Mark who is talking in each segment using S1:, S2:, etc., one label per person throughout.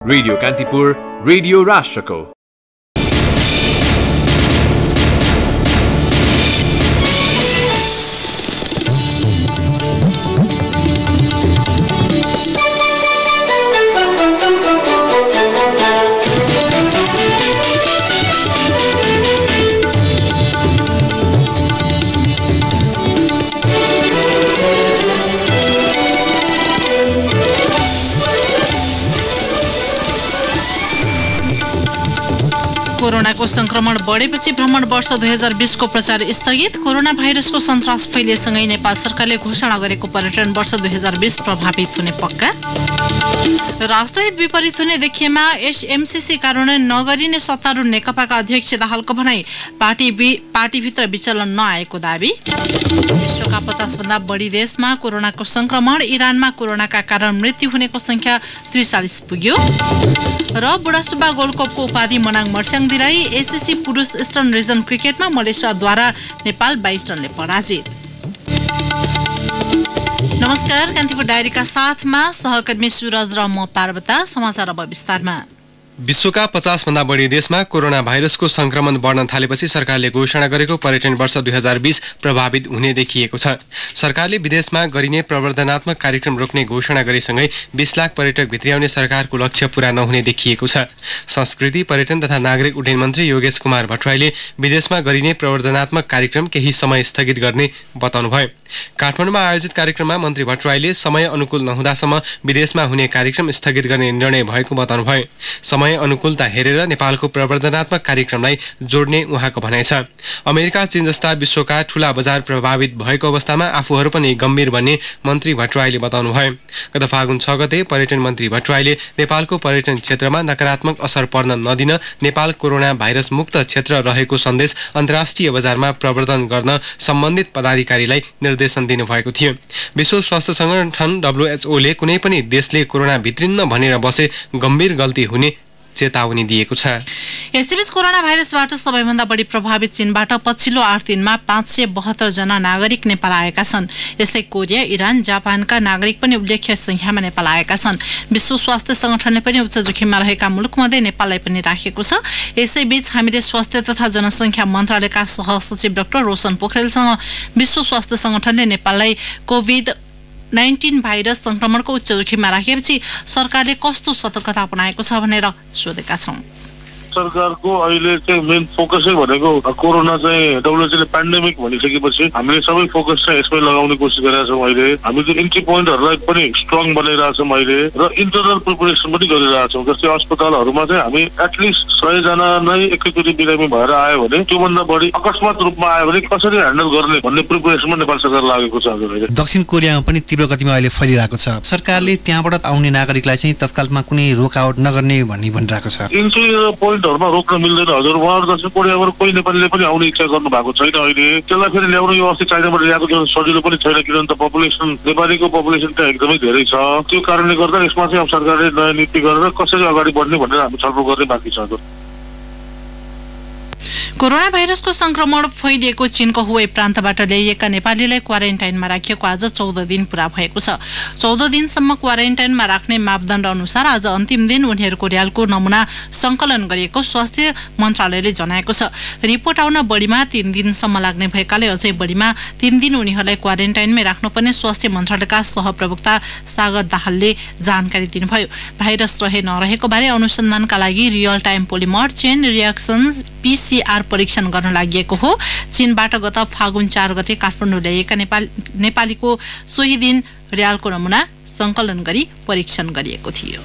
S1: Radio Kantipur, radio राष्ट्रको।
S2: कोरोनाको संक्रमण बढेपछि भ्रमण वर्ष 2020 को प्रचार स्थगित। कोरोना भाइरसको सन्तास फैलिएसँगै नेपाल सरकारले घोषणा गरेको पर्यटन वर्ष 2020 प्रभावित हुने पक्का। राष्ट्रहित विपरीत हुने देखिएमा एमसीसी कार्यान्वयन नगरिने सत्तारूढ नेकपाका अध्यक्ष दाहालको भनाई। पार्टीभित्र विचलन नआएको दावी। विश्वका 50 भन्दा बढी देशमा कोरोनाको संक्रमण। इरानमा कोरोनाका कारण मृत्यु हुनेको संख्या 43 पुग्यो। र बुढासुब्बा गोल्ड कपको उपाधि मनाङ मर्स्याङ दिराई। एसीसी पुरुष इस्टर्न रिजन क्रिकेटमा मलेसियाद्वारा नेपाल 22 रनले पराजित। नमस्कार, कान्तिपुर डायरीका साथमा सहकर्मी सुरज र म पार्वता। समाचार अब विस्तारमा।
S3: विश्वका 50 भन्दा बढी देशमा कोरोना भाइरसको संक्रमण बढ्न थालेपछि सरकारले घोषणा गरेको पर्यटन वर्ष 2020 प्रभावित हुने देखिएको छ। सरकारले विदेशमा गरिने प्रवर्धनात्मक कार्यक्रम रोक्ने घोषणा गरेसँगै 20 लाख पर्यटक भित्र्याउने सरकारको लक्ष्य पूरा नहुने देखिएको छ। संस्कृति, पर्यटन तथा नागरिक उड्डयन मन्त्री योगेश कुमार भट्टराईले विदेशमा गरिने प्रवर्धनात्मक कार्यक्रम केही समय स्थगित गर्ने बताउनुभयो। काठमाडौँमा आयोजित कार्यक्रममा मन्त्री भट्टराईले समय अनुकूल नहुँदासम्म विदेशमा हुने कार्यक्रम स्थगित गर्ने निर्णय भएको बताउनुभयो। समय अनुकूलता हेरेर नेपालको प्रवर्धनात्मक कार्यक्रमलाई जोड्ने उहाँको भनाइ छ। अमेरिका, चीन जस्ता विश्वका ठूला बजार प्रभावित भएको अवस्थामा आफूहरू पनि गम्भीर भन्ने मन्त्री भट्टराईले बताउनुभयो। गत फागुन 6 गते पर्यटन मन्त्री भट्टराईले नेपालको पर्यटन क्षेत्रमा नकारात्मक असर पर्न नदिन नेपाल कोरोना भाइरस मुक्त क्षेत्र रहेको सन्देश अन्तर्राष्ट्रिय बजारमा प्रवर्धन गर्न सम्बन्धित पदाधिकारीलाई निर्देशन दिनुभएको थियो। विश्व स्वास्थ्य संगठन WHO ले कुनै पनि देशले कोरोना भित्रिन्न भनेर बसे गम्भीर गल्ती हुने चेतावनी दिएको छ।
S2: यसैबीच कोरोना भाइरसबाट सबैभन्दा बढी प्रभावित चीनबाट पछिल्लो 8 दिनमा 572 जना नागरिक नेपाल आएका छन्। यस्तै कोरिया, इरान, जापानका नागरिक पनि उल्लेख्य संख्यामा नेपाल आएका छन्। विश्व स्वास्थ्य संगठनले पनि उच्च जोखिममा रहेका मुलुकमध्ये नेपाललाई पनि राखेको छ। यसैबीच हामीले स्वास्थ्य तथा जनसङ्ख्या मन्त्रालयका सहसचिव डाक्टर रोशन पोखरेलसँग विश्व स्वास्थ्य संगठनले नेपाललाई कोभिड-19 भाइरस संक्रमणको उच्च जोखिममा राखेपछि सरकारले कस्तो सतर्कता अपनाएको छ भनेर सोधेका छौं।
S4: सरकारको अहिले चाहिँ मेन फोकसै भनेको कोरोना चाहिँ WHO ले पेन्डेमिक भनिसकेपछि हामीले सबै फोकस चाहिँ यसमै लगाउने कोसिस गरिरहेका छौँ। अहिले हामी चाहिँ इन्ट्री पोइन्टहरूलाई पनि स्ट्रङ बनाइरहेका छौँ अहिले, र इन्टरनल प्रिपरेसन पनि गरिरहेका छौँ। जस्तै अस्पतालहरूमा चाहिँ हामी एटलिस्ट 100 जना नै एकैचोटि बिरामी भएर आयो भने, त्योभन्दा बढी अकस्मात रूपमा आयो भने कसरी ह्यान्डल गर्ने भन्ने प्रिपरेसनमा नेपाल सरकार लागेको छ।
S5: दक्षिण कोरियामा पनि तीव्र गतिमा अहिले फैलिरहेको छ। सरकारले त्यहाँबाट आउने नागरिकलाई चाहिँ तत्कालमा कुनै रोकआउट नगर्ने भनिरहेको छ।
S4: इन्ट्री पोइन्टहरूमा रोक्न मिल्दैन हजुर। उहाँहरू दक्षिण कोरियाबाट कोही नेपालीले पनि आउने इच्छा गर्नु भएको छैन अहिले। त्यसलाई फेरि ल्याउनु यो अस्ति चाइनाबाट ल्याएको जो सजिलो पनि छैन, किनभने त पपुलेसन नेपालीको पपुलेसन त एकदमै धेरै छ। त्यो कारणले गर्दा यसमा चाहिँ अब सरकारले नयाँ नीति गरेर कसरी अगाडि बढ्ने भनेर हामी छलफल गर्ने बाँकी छ।
S2: कोरोना भाइरसको संक्रमण फैलिएको चीनको हुबै प्रान्तबाट ल्याइएका नेपालीलाई क्वारेन्टाइनमा राखिएको आज 14 दिन पूरा भएको छ। 14 दिनसम्म क्वारेन्टाइनमा राख्ने मापदण्ड अनुसार आज अन्तिम दिन उनीहरूको र्यालको नमुना संकलन गरिएको स्वास्थ्य मन्त्रालयले जनाएको छ। रिपोर्ट आउन बढीमा 3 दिनसम्म लाग्ने भएकाले अझै बढीमा 3 दिन उनीहरूलाई क्वारेन्टाइनमै राख्नुपर्ने स्वास्थ्य मन्त्रालयका सहप्रवक्ता सागर दाहालले जानकारी दिनुभयो। भाइरस रहे नरहेको बारे अनुसन्धानका लागि real time polymer chain reactions PCR परीक्षण गर्न लागि हो। चीनबाट गत फागुन 4 गते काठमाडौँ ल्याइएका नेपालीको सोही दिन र्यालको नमुना संकलन गरी परीक्षण गरिएको थियो।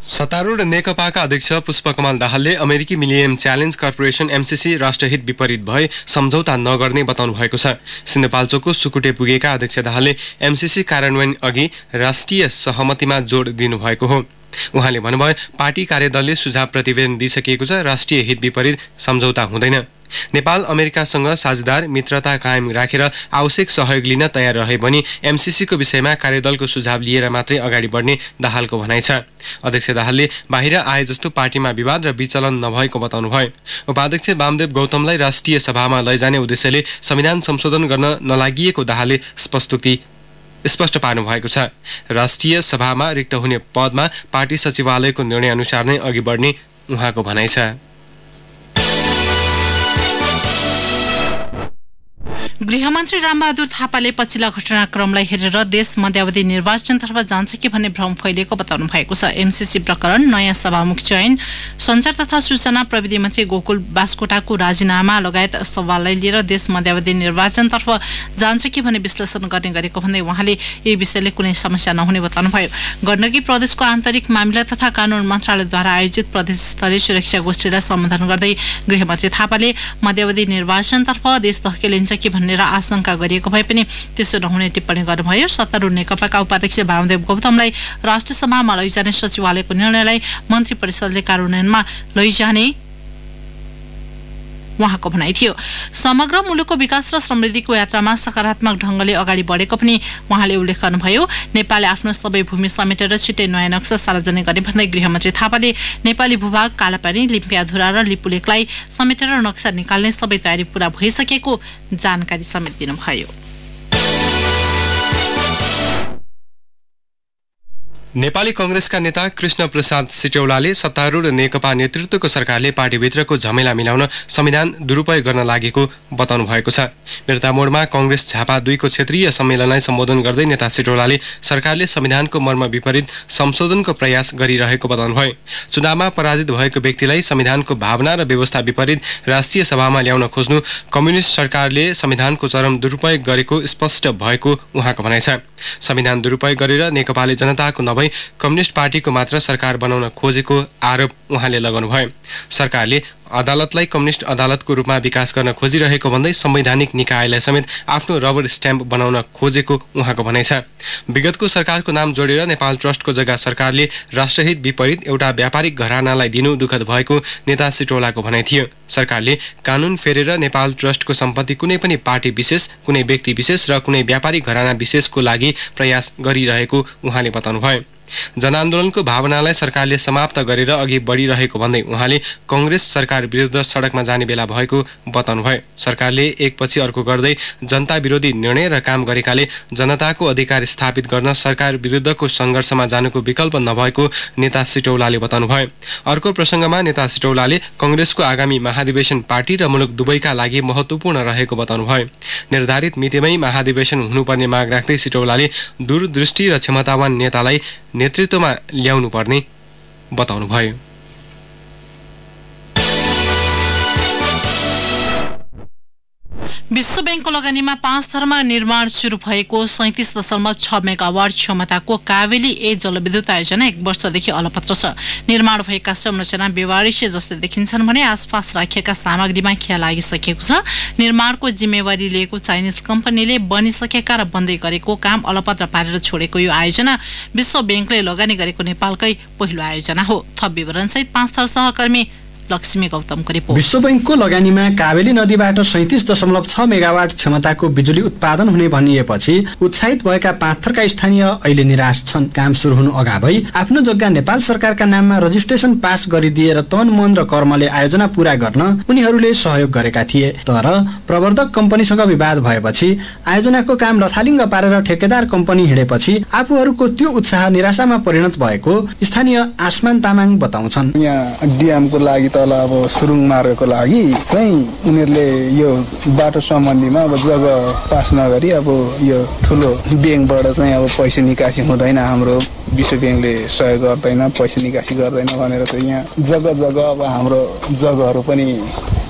S3: सत्तारूढ नेकपाका अध्यक्ष पुष्पकमल दाहालले अमेरिकी मिलिनियम च्यालेन्ज कर्पोरेसन MCC राष्ट्रहित विपरीत भए सम्झौता नगर्ने बताउनु भएको छ। सिन्धुपाल्चोकको सुकुटे पुगेका अध्यक्ष दाहालले MCC कार्यान्वयन अघि राष्ट्रिय सहमतिमा जोड दिनुभएको हो। उहाँले भन्नुभयो, पार्टी कार्यदलले सुझाव प्रतिवेदन दिइसकिएको छ। राष्ट्रिय हित विपरीत सम्झौता हुँदैन। नेपाल अमेरिकासँग साझेदार मित्रता कायम राखेर आवश्यक सहयोग लिन तयार रहे पनि MCC को विषयमा कार्यदलको सुझाव लिएर मात्रै अगाडि बढ्ने दाहालको भनाइ छ। अध्यक्ष दाहालले बाहिर आए जस्तो पार्टीमा विवाद र विचलन नभएको बताउनुभयो। उपाध्यक्ष वामदेव गौतमलाई राष्ट्रिय सभामा लैजाने उद्देश्यले संविधान संशोधन गर्न नलागिएको दाहालले स्पष्टोक्ति स्पष्ट पार्नु भएको छ। राष्ट्रिय सभामा रिक्त हुने पदमा पार्टी सचिवालयको निर्णय अनुसार नै अघि बढ्ने उहाँको भनाइ छ।
S2: गृहमन्त्री रामबहादुर थापाले पछिल्ला घटनाक्रमलाई हेरेर देश मध्यावधि निर्वाचनतर्फ जान्छ कि भन्ने भ्रम फैलिएको बताउनु भएको छ। एमसीसी प्रकरण, नयाँ सभामुख चयन, सञ्चार तथा सूचना प्रविधि मन्त्री गोकुल बास्कोटाको राजीनामा लगायत सवाललाई लिएर देश मध्यावधि निर्वाचनतर्फ जान्छ कि भन्ने विश्लेषण गर्ने गरेको भन्दै उहाँले यही विषयले कुनै समस्या नहुने बताउनुभयो। गण्डकी प्रदेशको आन्तरिक मामिला तथा कानून मन्त्रालयद्वारा आयोजित प्रदेश स्तरीय सुरक्षा गोष्ठीलाई सम्बोधन गर्दै गृहमन्त्री थापाले मध्यावधि निर्वाचनतर्फ देश धकेलिन्छ कि भनेर आशंका गरिएको भए पनि त्यसो नहुने टिप्पणी गर्नुभयो। सत्तारूढ नेकपाका उपाध्यक्ष वामदेव गौतमलाई राष्ट्रिय सभामा लैजाने सचिवालयको निर्णयलाई मन्त्री परिषदले कार्यान्वयनमा लैजाने उहाँको भनाइ थियो। समग्र मुलुकको विकास र समृद्धिको यात्रामा सकारात्मक ढंगले अगाडि बढेको पनि उहाँले उल्लेख गर्नुभयो। नेपालले आफ्नो सबै भूमि समेटेर छिट्टै नयाँ नक्सा सार्वजनिक गर्ने भन्दै गृहमन्त्री थापाले नेपाली भूभाग, कालापानी, लिम्पियाधुरा र लिपुलेकलाई समेटेर नक्सा निकाल्ने सबै तयारी पूरा भइसकेको जानकारी समेत दिनुभयो।
S3: नेपाली कांग्रेसका नेता कृष्ण प्रसाद सिटौलाले सत्तारूढ नेकपा नेतृत्वको सरकारले पार्टीभित्रको झमेला मिलाउन संविधान दुरुपयोग गर्न लागेको बताउनु भएको छ। बिर्तामोडमा कांग्रेस झापा 2 को क्षेत्रीय सम्मेलनलाई सम्बोधन गर्दै नेता सिटौलाले सरकारले संविधानको मर्म विपरीत संशोधनको प्रयास गरिरहेको बताउनुभयो। चुनावमा पराजित भएको व्यक्तिलाई संविधानको भावना र व्यवस्था विपरीत राष्ट्रिय सभामा ल्याउन खोज्नु कम्युनिस्ट सरकारले संविधानको चरम दुरुपयोग गरेको स्पष्ट भएको उहाँको भनाइ छ। संविधान दुरुपयोग गरेर नेकपाले जनताको नभई कम्युनिस्ट पार्टीको मात्र सरकार बनाउन खोजेको आरोप उहाँले लगाउनुभयो। सरकारले अदालतलाई कम्युनिस्ट अदालतको रूपमा विकास गर्न खोजिरहेको भन्दै संवैधानिक निकायलाई समेत आफ्नो रबर स्ट्याम्प बनाउन खोजेको उहाँको भनाइ छ। विगतको सरकारको नाम जोडेर नेपाल ट्रस्टको जग्गा सरकारले राष्ट्रहित विपरीत एउटा व्यापारिक घरानालाई दिनु दुःखद भएको नेता सिटौलाको भनाइ थियो। सरकारले कानून फेरेर नेपाल ट्रस्टको सम्पत्ति कुनै पनि पार्टी विशेष, कुनै व्यक्ति विशेष र कुनै व्यापारिक घराना विशेषको लागि प्रयास गरिरहेको उहाँले बताउनुभयो। जनआन्दोलनको भावनालाई सरकारले समाप्त गरेर अघि बढिरहेको भन्दै उहाँले कांग्रेस सरकार विरुद्ध सडकमा जाने बेला भएको बताउनुभयो। सरकारले एकपछि अर्को गर्दै जनता विरोधी निर्णय र काम गरेकाले जनताको अधिकार स्थापित गर्न सरकार विरुद्धको संघर्षमा जानुको विकल्प नभएको नेता सिटौलाले बताउनुभयो। अर्को प्रसंगमा नेता सिटौलाले कांग्रेसको आगामी महाधिवेशन पार्टी र मुलुक दुवैका लागि महत्त्वपूर्ण रहेको बताउनुभयो। निर्धारित मितिमै महाधिवेशन हुनुपर्ने माग राख्दै सिटौलाले दूरदृष्टि र क्षमतावान नेतालाई नेतृत्वमा ल्याउनु पर्ने बताउनुभयो।
S2: विश्व बैंकको लगानीमा 5 थरमा निर्माण शुरू भएको 37.6 मेगावाट क्षमताको कावेली ए जलविद्युत आयोजना 1 वर्षदेखि अलपत्र छ। निर्माण भएका संरचना बेवारिसे जस्तै देखिन्छन् भने आसपास राखिएका सामग्रीमा खिया लागिसकेको छ। निर्माणको जिम्मेवारी लिएको चाइनिज कम्पनीले बनिसकेका र बन्दै गरेको काम अलपत्र पारेर छोडेको यो आयोजना विश्व बैंकले लगानी गरेको नेपालकै पहिलो आयोजना हो। थप विवरणसहित 5 थर सहकर्मी लक्ष्मी गौतमको रिपोर्ट।
S6: विश्व बैंकको लगानीमा कावेली नदीबाट 37.6 मेगावाट क्षमताको बिजुली उत्पादन हुने भनिएपछि उत्साहित भएका 5 थरका स्थानीय अहिले निराश छन्। काम सुरु हुनु अगावै आफ्नो जग्गा नेपाल सरकारका नाममा रजिस्ट्रेसन पास गरिदिएर तन मन र कर्मले आयोजना पूरा गर्न उनीहरूले सहयोग गरेका थिए। तर प्रवर्धक कम्पनीसँग विवाद भएपछि आयोजनाको काम लथालिङ्ग पारेर ठेकेदार कम्पनी हिँडेपछि आफूहरूको त्यो उत्साह निराशामा परिणत भएको स्थानीय आसमान तामाङ बताउँछन्।
S7: यहाँ डिएमको लागि तल अब सुरुङ मार्गको लागि चाहिँ उनीहरूले यो बाटो सम्बन्धीमा अब जग्गा पास नगरी अब यो ठुलो ब्याङ्कबाट चाहिँ अब पैसा निकासी हुँदैन, हाम्रो विश्व ब्याङ्कले सहयोग गर्दैन, पैसा निकासी गर्दैन भनेर चाहिँ यहाँ जग्गा अब हाम्रो जग्गाहरू पनि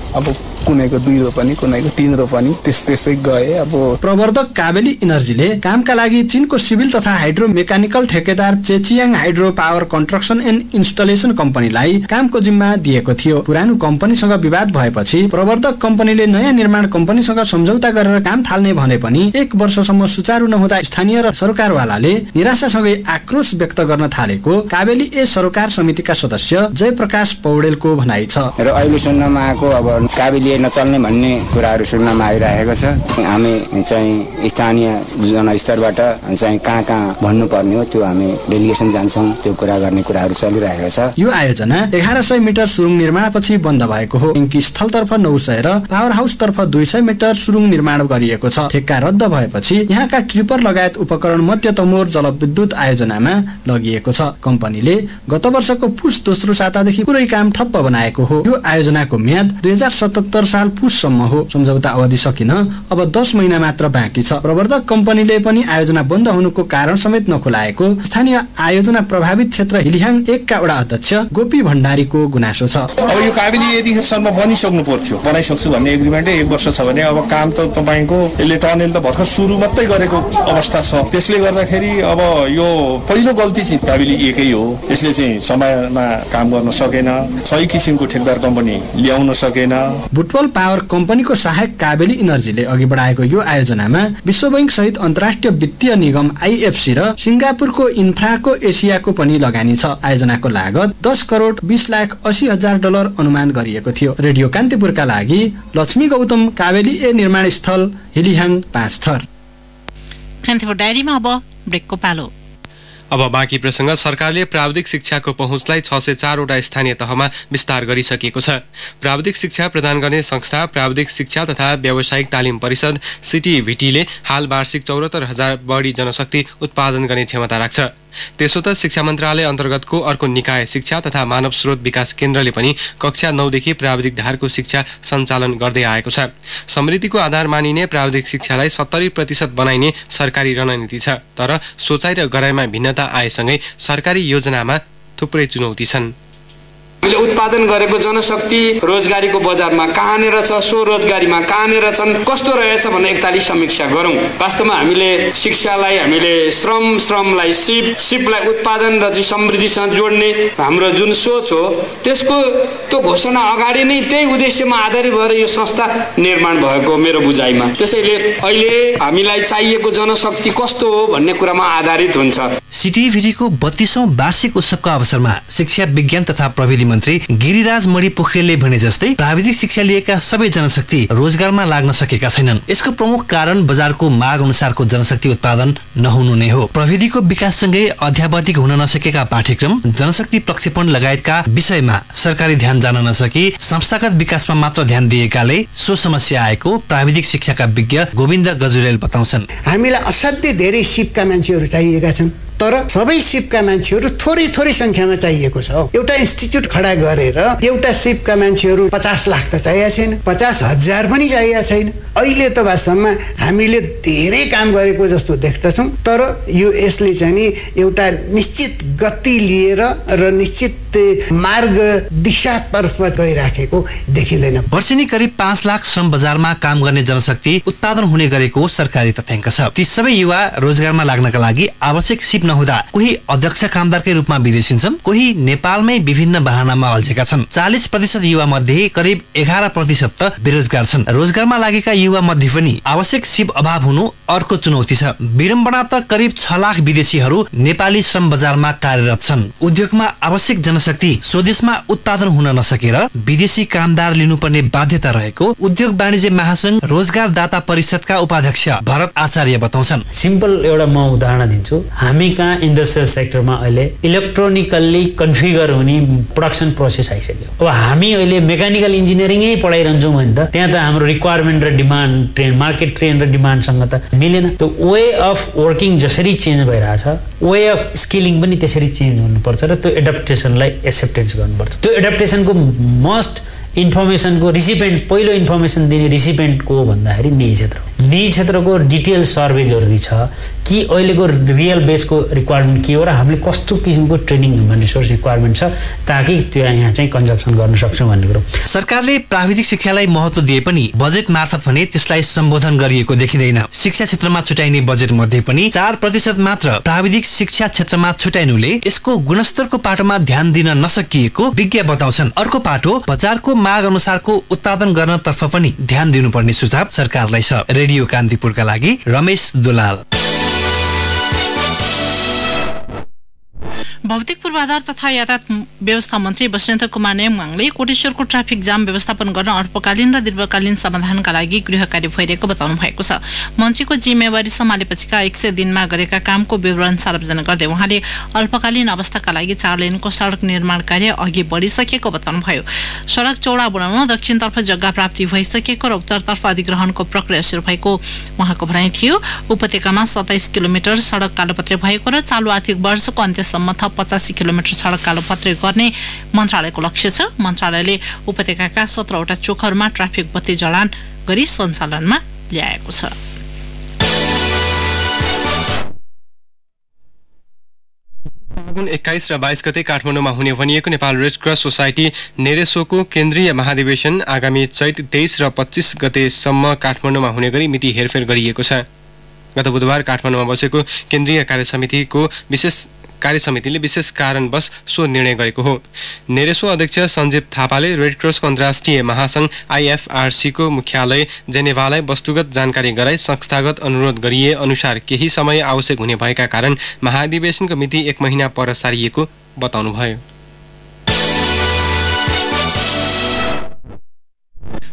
S7: अब कुनैको 2 रोपनी कुनैको 3 रोपनी त्यस्तै गए। अब
S6: प्रवर्धक कावेली इनर्जीले कामका लागि चीनको सिभिल तथा हाइड्रो मेकानिकल ठेकेदार Zhejiang hydro power construction and installation कम्पनीलाई कामको जिम्मा दिएको थियो। पुरानो कम्पनीसँग विवाद भएपछि प्रवर्धक कम्पनीले नयाँ निर्माण कम्पनीसँग सम्झौता गरेर काम थाल्ने भने पनि 1 वर्षसम्म सुचारू नहुँदा स्थानीय र सरकारवालाले निराशासँगै आक्रोश व्यक्त गर्न थालेको कावेली ए सरोकार समितिका सदस्य जयप्रकाश पौडेलको भनाइ छ।
S8: र अहिले सुन्नमा आएको अब कावेली के नचल्ने भन्ने कुराहरू सुन्नमा आइरहेको छ। हामी चाहिँ स्थानीय जनस्तरबाट चाहिँ कहाँ भन्नुपर्ने हो त्यो हामी डेलिगेसन जान्छौँ, त्यो कुरा गर्ने कुराहरू चलिरहेको छ।
S6: यो आयोजना 1100 मिटर सुरुङ निर्माणपछि बन्द भएको हो। टङ्की स्थलतर्फ 900 र पावर हाउसतर्फ 200 मिटर सुरुङ निर्माण गरिएको छ। ठेक्का रद्द भएपछि यहाँका ट्रिपर लगायत उपकरण मध्य तमोर जलविद्युत आयोजनामा लगिएको छ। कम्पनीले गत वर्षको पुस दोस्रो सातादेखि पुरै काम ठप्प बनाएको हो। यो आयोजनाको म्याद 2077 साल पुससम्म हो। सम्झौता अवधि सकिन अब 10 महिना मात्र बाँकी छ। प्रवर्धक कम्पनीले पनि आयोजना बन्द हुनुको कारण समेत नखुलाएको स्थानीय आयोजना प्रभावित क्षेत्र हिलिहाङ 1 का वडा अध्यक्ष गोपी भण्डारीको गुनासो छ।
S9: अब यो काबिनी यतिसम्म बनिसक्नु पर्थ्यो, बनाइसक्छु भन्ने एग्रिमेन्टै 1 वर्ष छ भने अब काम त तपाईको यसले टनेल त भर्खर सुरु मात्रै गरेको अवस्था छ। त्यसले गर्दाखेरि अब यो पहिलो गल्ती चाहिँ काबिनी 1 हो। यसले चाहिँ समयमा काम गर्न सकेन, सही किसिमको ठेकदार कम्पनी ल्याउन सकेन।
S6: बुटवल पावर कम्पनीको सहायक काबेली इनर्जीले अघि बढाएको यो आयोजनामा विश्व बैंक सहित अन्तर्राष्ट्रिय वित्तीय निगम IFC र सिङ्गापुरको इन्फ्राको एसियाको पनि लगानी छ। आयोजनाको लागत 10 करोड 20,80,000 डलर अनुमान गरिएको थियो। रेडियो कान्तिपुरका लागि लक्ष्मी गौतम, काबेली ए निर्माण स्थल, हिलिहाङ 5 थर।
S2: कान्तिपुर डायरीमा अब ब्रेकको पालो।
S3: अब बाँकी प्रसङ्ग। सरकारले प्राविधिक शिक्षाको पहुँचलाई 604 वटा स्थानीय तहमा विस्तार गरिसकेको छ। प्राविधिक शिक्षा प्रदान गर्ने संस्था प्राविधिक शिक्षा तथा व्यावसायिक तालिम परिषद CTVTले हाल वार्षिक 74,000 बढी जनशक्ति उत्पादन गर्ने क्षमता राख्छ। त्यसो त शिक्षा मन्त्रालय अन्तर्गतको अर्को निकाय शिक्षा तथा मानव स्रोत विकास केन्द्रले पनि कक्षा 9 देखि प्राविधिक धारको शिक्षा सञ्चालन गर्दै आएको छ। समृद्धिको आधार मानिने प्राविधिक शिक्षालाई 70% बनाइने सरकारी रणनीति छ। तर सोचाइ र गराइमा भिन्नता आएसँगै सरकारी योजनामा थुप्रै चुनौती छन्।
S10: हामीले उत्पादन गरेको जनशक्ति रोजगारीको बजारमा कहाँनेर छ, स्वरोजगारीमा कहाँनेर छन्, कस्तो रहेछ भन्ने एकताली समीक्षा गरौँ। वास्तवमा हामीले शिक्षालाई हामीले श्रमलाई सिपलाई उत्पादन र चाहिँ समृद्धिसँग जोड्ने हाम्रो जुन सोच हो त्यसको त्यो घोषणा अगाडि नै त्यही उद्देश्यमा आधारित भएर यो संस्था निर्माण भएको मेरो बुझाइमा। त्यसैले अहिले हामीलाई चाहिएको जनशक्ति कस्तो हो भन्ने कुरामा आधारित हुन्छ।
S5: CTVTको 32औं वार्षिक उत्सवका अवसरमा शिक्षा विज्ञान तथा प्रविधि मन्त्री गिरिराज मणि पोखरेलले भने जस्तै प्राविधिक शिक्षा लिएका सबै जनशक्ति रोजगारमा लाग्न सकेका छैनन्। यसको प्रमुख कारण बजारको माग अनुसारको जनशक्ति उत्पादन नहुनु नै हो। प्रविधिको विकाससँगै अध्यावधिक हुन नसकेका पाठ्यक्रम, जनशक्ति प्रक्षेपण लगायतका विषयमा सरकारी ध्यान जान नसकी संस्थागत विकासमा मात्र ध्यान दिएकाले सो समस्या आएको प्राविधिक शिक्षाका विज्ञ गोविन्द गजुरेल बताउँछन्।
S11: हामीलाई असाध्यै धेरै सिपका मान्छेहरू चाहिएका छन्, तर सबै सिपका मान्छेहरू थोरै संख्यामा चाहिएको छ। एउटा इन्स्टिट्युट खडा गरेर एउटा सिपका मान्छेहरू 50 लाख त चाहिएको छैन, 50,000 पनि चाहिएको छैन। अहिले त वास्तवमा हामीले धेरै काम गरेको जस्तो देख्दछौँ, तर यसले चाहिँ नि एउटा निश्चित गति लिएर र निश्चित मार्ग दिशातर्फ गइराखेको देखिँदैन।
S5: वर्षेनी करिब 5 लाख श्रम बजारमा काम गर्ने जनशक्ति उत्पादन हुने गरेको सरकारी तथ्याङ्क छ। ती सबै युवा रोजगारमा लाग्नका लागि आवश्यक सिप नहुँदा कोही अध्यक्ष कामदारकै रूपमा विदेशिन्छन्, कोही नेपालमै विभिन्न बहानामा अल्झेका छन्। 40% युवा मध्ये करिब 11% त बेरोजगार छन्। रोजगारमा लागेका युवा मध्ये पनि आवश्यक सिप अभाव हुनु अर्को चुनौती छ। विडम्बना त करिब 6 लाख विदेशीहरू नेपाली श्रम बजारमा कार्यरत छन्। उद्योगमा आवश्यक जनशक्ति स्वदेशमा उत्पादन हुन नसकेर विदेशी कामदार लिनुपर्ने बाध्यता रहेको उद्योग वाणिज्य महासंघ रोजगारदाता परिषदका उपाध्यक्ष भरत आचार्य बताउँछन्।
S12: सिम्पल एउटा म उदाहरण दिन्छु। हामी कहाँ इन्डस्ट्रियल सेक्टरमा अहिले इलेक्ट्रोनिकल्ली कन्फिगर हुने प्रोडक्सन प्रोसेस आइसक्यो। अब हामी अहिले मेकानिकल इन्जिनियरिङै पढाइरहन्छौँ भने त त्यहाँ त हाम्रो रिक्वायरमेन्ट र डिमान्ड ट्रेन्ड, मार्केट ट्रेन्ड र डिमान्डसँग त मिलेन। त्यो वे अफ वर्किङ जसरी चेन्ज भइरहेछ, वे अफ स्किलिङ पनि त्यसरी चेन्ज हुनुपर्छ र त्यो एडप्टेसनलाई एक्सेप्टेन्स गर्नुपर्छ। त्यो एडप्टेसनको मस्ट इन्फर्मेसनको रिसिपेन्ट, पहिलो इन्फर्मेसन दिने रिसिपेन्ट को भन्दाखेरि निजी क्षेत्रको डिटेल सर्वे जरुरी छ कि अहिलेको रियल बेसको रिक्वायरमेन्ट के हो र हामीले कस्तो किसिमको ट्रेनिङ ह्युमन रिसोर्स रिक्वायरमेन्ट छ ताकि त्यो यहाँ चाहिँ कन्जम्सन गर्न सक्छौँ भन्ने कुरो।
S5: सरकारले प्राविधिक शिक्षालाई महत्त्व दिए पनि बजेट मार्फत भने त्यसलाई सम्बोधन गरिएको देखिँदैन। शिक्षा क्षेत्रमा छुट्याइने बजेट मध्ये पनि 4% मात्र प्राविधिक शिक्षा क्षेत्रमा छुट्याइनुले यसको गुणस्तरको पाटोमा ध्यान दिन नसकिएको विज्ञ बताउँछन्। अर्को पाटो बजारको माग अनुसारको उत्पादन गर्नतर्फ पनि ध्यान दिनुपर्ने सुझाव सरकारलाई छ। रेडियो कान्तिपुरका लागि रमेश दुलाल।
S2: भौतिक पूर्वाधार तथा यातायात व्यवस्था मन्त्री बसन्त कुमार नेमाङले कोटेश्वरको ट्राफिक जाम व्यवस्थापन गर्न अल्पकालीन र दीर्घकालीन समाधानका लागि गृह कार्य भइरहेको बताउनु भएको छ। मन्त्रीको जिम्मेवारी सम्हालेपछिका 100 दिनमा गरेका कामको विवरण सार्वजनिक गर्दै उहाँले अल्पकालीन अवस्थाका लागि 4 लेनको सडक निर्माण कार्य अघि बढिसकेको बताउनुभयो। सडक चौडा बनाउन दक्षिणतर्फ जग्गा प्राप्ति भइसकेको र उत्तरतर्फ अधिग्रहणको प्रक्रिया सुरु भएको उहाँको भनाइ थियो। उपत्यकामा 27 किलोमिटर सडक कालोपत्रे भएको र चालु आर्थिक वर्षको अन्त्यसम्म 85 किलोमिटर सडक कालोपत्रे गर्ने मन्त्रालयको लक्ष्य छ। मन्त्रालयले उपत्यकाका 17वटा चोकहरूमा ट्राफिक बत्ती जडान गरी सञ्चालनमा ल्याएको छ।
S3: फागुन 21 र 22 गते काठमाडौँमा हुने भनिएको नेपाल रेड क्रस सोसाइटी नेरेसोको केन्द्रीय महाधिवेशन आगामी चैत 23 र 25 गतेसम्म काठमाडौँमा हुने गरी मिति हेरफेर गरिएको छ। गत बुधबार काठमाडौँमा बसेको केन्द्रीय कार्यसमितिले विशेष कारणवश सो निर्णय गरेको हो। नेरेसो अध्यक्ष सञ्जीव थापाले रेड क्रसको अन्तर्राष्ट्रिय महासंघ IFRC को मुख्यालय जेनेभालाई वस्तुगत जानकारी गराई संस्थागत अनुरोध गरिए अनुसार केही समय आवश्यक हुने भएका कारण महाधिवेशनको मिति 1 महिना पर सारिएको बताउनुभयो।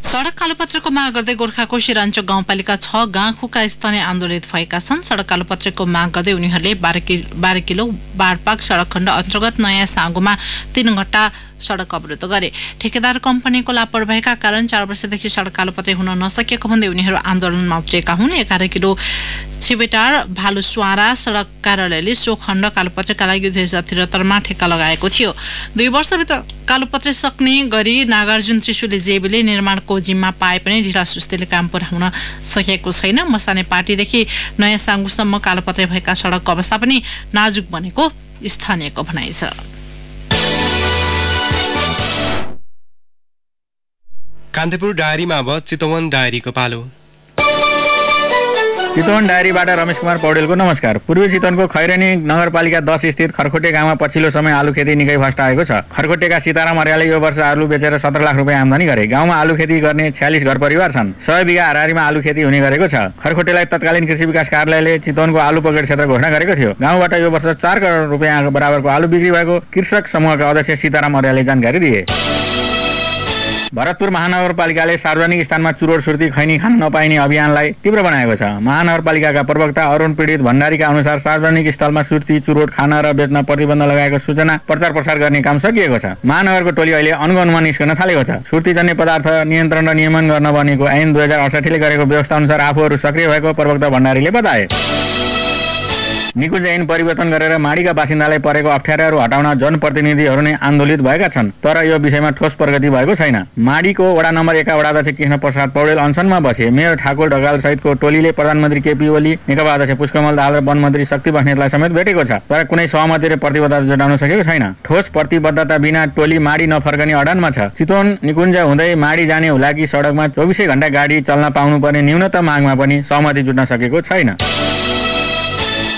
S2: सडक कालोपत्रको माग गर्दै गोर्खाको सिराञ्चोक गाउँपालिका 6 गाँखुका स्थानीय आन्दोलित भएका छन्। सडक कालोपत्रको माग गर्दै उनीहरूले 12 किलो बारपाक सडक खण्ड अन्तर्गत नयाँ साँगोमा 3 घण्टा सडक अवरोध गरे। ठेकेदार कम्पनीको लापरवाहीका कारण 4 वर्षदेखि सडक कालोपत्रे हुन नसकेको भन्दै उनीहरू आन्दोलनमा उत्रेका हुन्। 11 किलो छिबेटार भालुस्वारा सडक कार्यालयले सो खण्ड कालोपत्रेका लागि 2073 ठेक्का लगाएको थियो। 2 वर्षभित्र कालोपत्रे सक्ने गरी नागार्जुन त्रिशुली जेबीले निर्माणको जिम्मा पाए पनि ढिला सुस्तीले काम पुरा हुन सकेको छैन। मसाने पार्टीदेखि नयाँ साङ्गुसम्म कालोपत्रे भएका सडकको अवस्था पनि नाजुक बनेको स्थानीयको भनाइ छ।
S3: कान्तिपुर डायरीमा अब चितवन डायरीको पालो।
S13: चितवन डायरीबाट रमेश कुमार पौडेलको नमस्कार। पूर्वी चितवनको खैरेनी नगरपालिका 10 स्थित खरखोटे गाउँमा पछिल्लो समय आलु खेती निकै फस्टाएको छ। खरखोटेका सीताराम अर्यालले यो वर्ष आलु बेचेर 17 लाख रुपियाँ आम्दानी गरे। गाउँमा आलु खेती गर्ने 46 घर परिवार छन्। 100 बिघा हाराहारीमा आलु खेती हुने गरेको छ। खरखोटेलाई तत्कालीन कृषि विकास कार्यालयले चितवनको आलु पकेट क्षेत्र घोषणा गरेको थियो। गाउँबाट यो वर्ष 4 करोड रुपियाँ बराबरको आलु बिक्री भएको कृषक समूहका अध्यक्ष सीताराम अर्यालले जानकारी दिए। भरतपुर महानगरपालिकाले सार्वजनिक स्थानमा चुरोट सुर्ती खैनी खान नपाइने अभियानलाई तीव्र बनाएको छ। महानगरपालिकाका प्रवक्ता अरुण पीडित भण्डारीका अनुसार सार्वजनिक स्थलमा सुर्ती चुरोट खान र बेच्न प्रतिबन्ध लगाएको सूचना प्रचार प्रसार गर्ने काम सकिएको छ। महानगरको टोली अहिले अनुगमनमा निस्कन थालेको छ। सुर्तीजन्य पदार्थ नियन्त्रण र नियमन गर्न बनेको ऐन 2068 ले गरेको व्यवस्था अनुसार आफूहरू सक्रिय भएको प्रवक्ता भण्डारीले बताए। निकुञ्ज ऐन परिवर्तन गरेर माडीका बासिन्दालाई परेको अप्ठ्याराहरू हटाउन जनप्रतिनिधिहरू नै आन्दोलित भएका छन्, तर यो विषयमा ठोस प्रगति भएको छैन। माडीको वडा नम्बर 1 का वडाध्यक्ष कृष्ण प्रसाद पौडेल अनसनमा बसे। मेयर ठाकुर ढकाल सहितको टोलीले प्रधानमन्त्री केपी ओली, नेकपा अध्यक्ष पुष्पकमल दाहाल र वन मन्त्री शक्ति बस्नेतलाई समेत भेटेको छ, तर कुनै सहमति र प्रतिबद्धता जुटाउन सकेको छैन। ठोस प्रतिबद्धता बिना टोली माडी नफर्कने अडानमा छ। चितवन निकुञ्ज हुँदै माडी जाने हुलाकी सडकमा 24 घण्टा गाडी चल्न पाउनुपर्ने न्यूनतम मागमा पनि सहमति जुट्न सकेको छैन।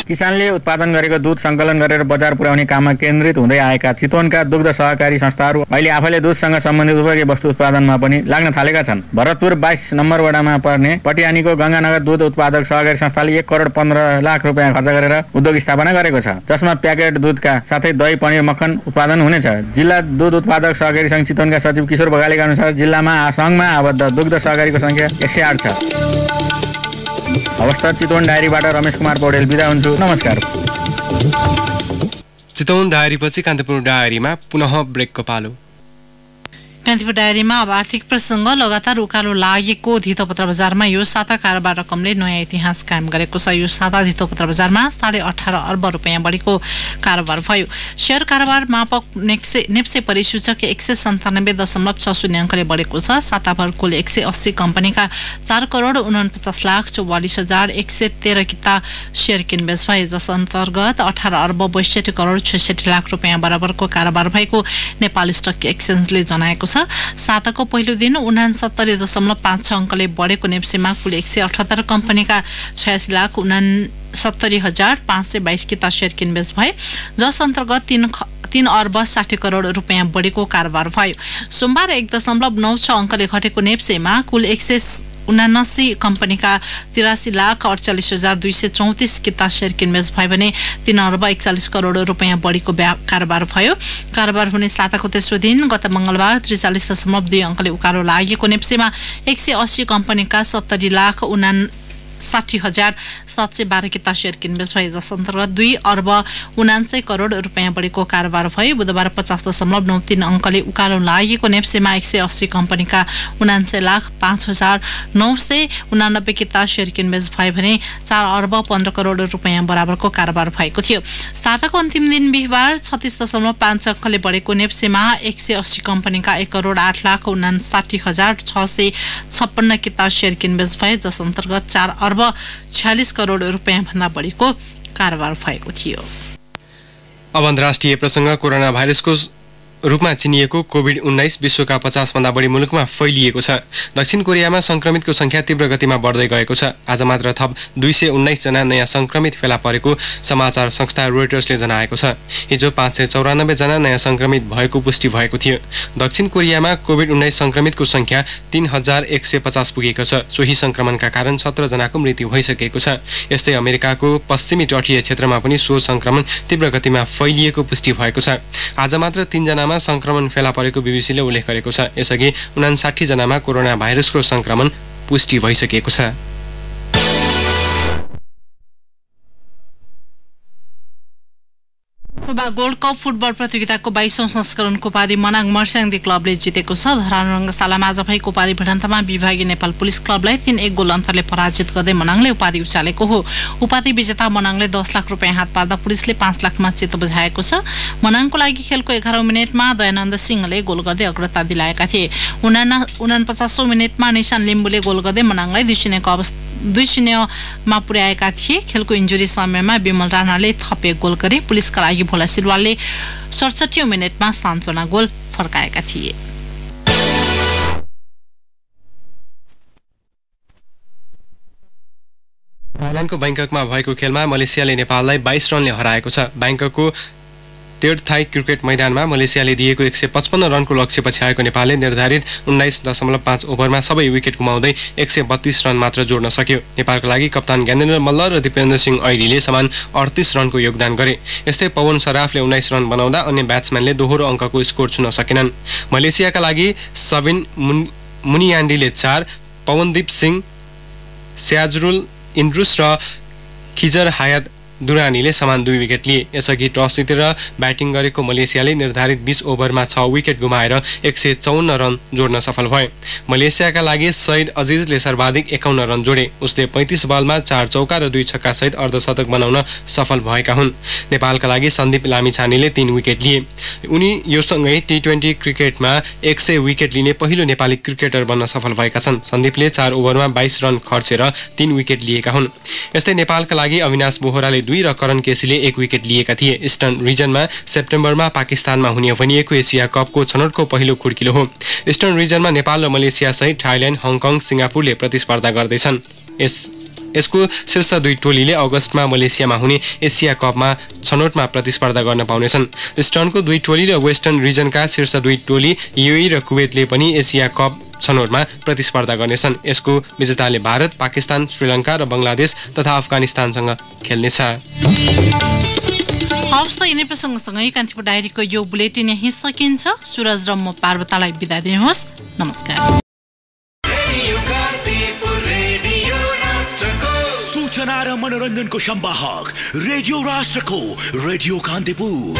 S13: किसानले उत्पादन गरेको दूध सङ्कलन गरेर बजार पुर्याउने काममा केन्द्रित हुँदै आएका चितवनका दुग्ध सहकारी संस्थाहरू अहिले आफैले दूधसँग सम्बन्धित उपयोगी वस्तु उत्पादनमा पनि लाग्न थालेका छन्। भरतपुर 22 नम्बर वडामा पर्ने पटियानीको गङ्गानगर दूध उत्पादक सहकारी संस्थाले 1 करोड 15 लाख रुपियाँ खर्च गरेर उद्योग स्थापना गरेको छ, जसमा प्याकेट दूधका साथै दही पनिर मक्खन उत्पादन हुनेछ। जिल्ला दूध उत्पादक सहकारी सङ्घ चितवनका सचिव किशोर बगालेका अनुसार जिल्लामा सङ्घमा आबद्ध दुग्ध सहकारीको सङ्ख्या 108 छ। अवस्था चितवन डायरीबाट रमेश कुमार पौडेल बिदा हुन्छु। नमस्कार।
S3: चितवन डायरीपछि कान्तिपुर डायरीमा पुनः ब्रेकको पालो।
S2: कान्तिपुर डायरीमा अब आर्थिक प्रसङ्ग। लगातार उकालो लागेको धितोपत्र बजारमा यो साता कारोबार रकमले नयाँ इतिहास कायम गरेको छ। यो साता धितोपत्र बजारमा 18.5 अर्ब रुपियाँ बढीको कारोबार भयो। शेयर कारोबार मापक नेप्से परिसूचक 197.60 अङ्कले बढेको छ। साताभर कुल 180 कम्पनीका 4 करोड 49 लाख 44,113 किता शेयर किनबेच भए, जस अन्तर्गत 18 अर्ब 62 करोड 66 लाख रुपियाँ बराबरको कारोबार भएको नेपाल स्टक एक्सचेन्जले जनाएको छ। साताको पहिलो दिन 69.56 अङ्कले बढेको नेप्सेमा कुल 178 कम्पनीका 86 लाख 69,522 किता शेयर किनबेच भए, जस अन्तर्गत 3 अर्ब 60 करोड रुपियाँ बढीको कारोबार भयो। सोमबार 1.96 अङ्कले घटेको नेप्सेमा कुल 79 कम्पनीका 83,48,234 किता शेयर किनबेच भयो भने 3 अर्ब 41 करोड रुपैयाँ बढीको कारोबार भयो। कारोबार हुने साताको तेस्रो दिन गत मंगलबार 43.2 अंकले उकालो लागेको नेप्सेमा 180 कम्पनीका 70,59,712 किता शेयर किनबेच भए, जस अन्तर्गत 2 अर्ब 79 करोड रुपैयाँ बढीको कारोबार भयो। बुधबार 50.93 अंकले उकालो लागेको नेप्सेमा 180 कम्पनीका 79,05,989 किता शेयर किनबेच भयो भने 4 अर्ब 15 करोड रुपैयाँ बराबरको कारोबार भएको थियो। साताको अन्तिम दिन बिहिबार 36.5 अंकले बढेको नेप्सेमा 180 कम्पनीका 1 करोड 8,59,656 किता शेयर किनबेच भए, जस अन्तर्गत 4 अर्ब 46 करोड रुपैयाँ भन्दा बढीको कारोबार भएको थियो।
S3: अब अन्तर्राष्ट्रिय प्रसंग। कोरोना भाइरसको रूपमा चिनिएको कोभिड-19 विश्वका 50 भन्दा बढी मुलुकमा फैलिएको छ। दक्षिण कोरियामा संक्रमितको संख्या तीव्र गतिमा बढ्दै गएको छ। आज मात्र थप 219 जना नयाँ संक्रमित फेला परेको समाचार संस्था रोइटर्सले जनाएको छ। हिजो 594 जना नयाँ संक्रमित भएको पुष्टि भएको थियो। दक्षिण कोरियामा कोभिड-19 संक्रमितको संख्या 3150 पुगेको छ। सोही संक्रमणका कारण 17 जनाको मृत्यु भइसकेको छ। यस्तै अमेरिकाको पश्चिमी तटीय क्षेत्रमा पनि सो संक्रमण तीव्र गतिमा फैलिएको पुष्टि भएको छ। आज मात्र 3 जना संक्रमण फेला परेको बीबीसीले उल्लेख गरेको छ। यसअघि 59 जनामा कोरोना भाइरसको संक्रमण पुष्टि भइसकेको छ।
S2: गोल्ड कप फुटबल प्रतियोगिताको 22औं संस्करणको उपाधि मनाङ मर्स्याङदी क्लबले जितेको छ। धरान रङ्गशालामा आज भएको उपाधि भिडन्तमा विभागीय नेपाल पुलिस क्लबलाई 3-1 गोल अन्तरले पराजित गर्दै मनाङले उपाधि उचालेको हो। उपाधि विजेता मनाङले 10 लाख रुपैयाँ हात पार्दा पुलिसले 5 लाखमा चित्त बुझाएको छ। मनाङको लागि खेलको 11औं मिनेटमा दयानन्द सिंहले गोल गर्दै अग्रता दिलाएका थिए। 49औं मिनेटमा निशान लिम्बुले गोल गर्दै मनाङलाई 2-0 मा पुर्याएका थिए। खेलको इन्जुरी समयमा विमल राणाले थप 1 गोल गरे। पुलिसका लागि भोला सिलवालले 67औं मिनेटमा सान्त्वना गोल फर्काएका थिए।
S3: थाइल्यान्डको बैंककमा भएको खेलमा मलेसियाले नेपाललाई 22 रनले हराएको छ। बैंककको तेर्ड थाई क्रिकेट मैदानमा मलेसियाले दिएको 155 रनको लक्ष्यपछि आएको नेपालले निर्धारित 19.5 ओभरमा सबै विकेट गुमाउँदै 132 रन मात्र जोड्न सक्यो। नेपालको लागि कप्तान ज्ञानेन्द्र मल्ल र दिपेन्द्र सिंह ऐरीले समान 38 रनको योगदान गरे। यस्तै पवन सराफले 19 रन बनाउँदा अन्य ब्याट्सम्यानले दोहोरो अङ्कको स्कोर छुन सकेनन्। मलेसियाका लागि सबिन मुनियान्डीले 4, पवनदीप सिंह, स्याजरुल इन्द्रुस र खिजर हायत दुरानीले समान 2 विकेट लिए। यसअघि टस जितेर ब्याटिङ गरेको मलेसियाले निर्धारित 20 ओभरमा 6 विकेट गुमाएर 154 रन जोड्न सफल भए। मलेसियाका लागि सईद अजिजले सर्वाधिक 51 रन जोडे। उसले 35 बलमा 4 चौका र 2 छक्का सहित अर्धशतक बनाउन सफल भएका हुन्। नेपालका लागि सन्दीप लामिछानेले 3 विकेट लिए। उनी योसँगै टी20 क्रिकेटमा 100 विकेट लिने पहिलो नेपाली क्रिकेटर बन्न सफल भएका छन्। सन्दीपले 4 ओभरमा 22 रन खर्चेर 3 विकेट लिएका हुन्। यस्तै नेपालका लागि अविनाश बोहराले 2 र करण केसीले 1 विकेट लिएका थिए। इस्टर्न रिजनमा सेप्टेम्बरमा पाकिस्तानमा हुने भनिएको एसिया कपको छनौटको पहिलो खुड्किलो हो। इस्टर्न रिजनमा नेपाल र मलेसिया सहित थाइल्यान्ड, हङकङ, सिङ्गापुरले प्रतिस्पर्धा गर्दैछन्। यसको शीर्ष 2 टोलीले अगस्तमा मलेसियामा हुने एसिया कपमा छनौटमा प्रतिस्पर्धा गर्न पाउनेछन्। इस्टर्नको 2 टोली र वेस्टर्न रिजनका शीर्ष 2 टोली यूएई र कुवेतले पनि एसिया कप छनौटमा प्रतिस्पर्धा गर्नेछन्। यसको विजेताले भारत, पाकिस्तान, श्रीलङ्का र बङ्गलादेश तथा अफगानिस्तानसँग खेल्नेछ।
S2: हवस् त यिनै प्रसङ्गसँगै कान्तिपुर डायरीको यो बुलेटिन यहीँ सकिन्छ। सुरज र म पार्वतालाई बिदा दिनुहोस्। नमस्कार।
S14: सूचना र मनोरञ्जनको सम्वाहक रेडियो राष्ट्रको रेडियो कान्तिपुर।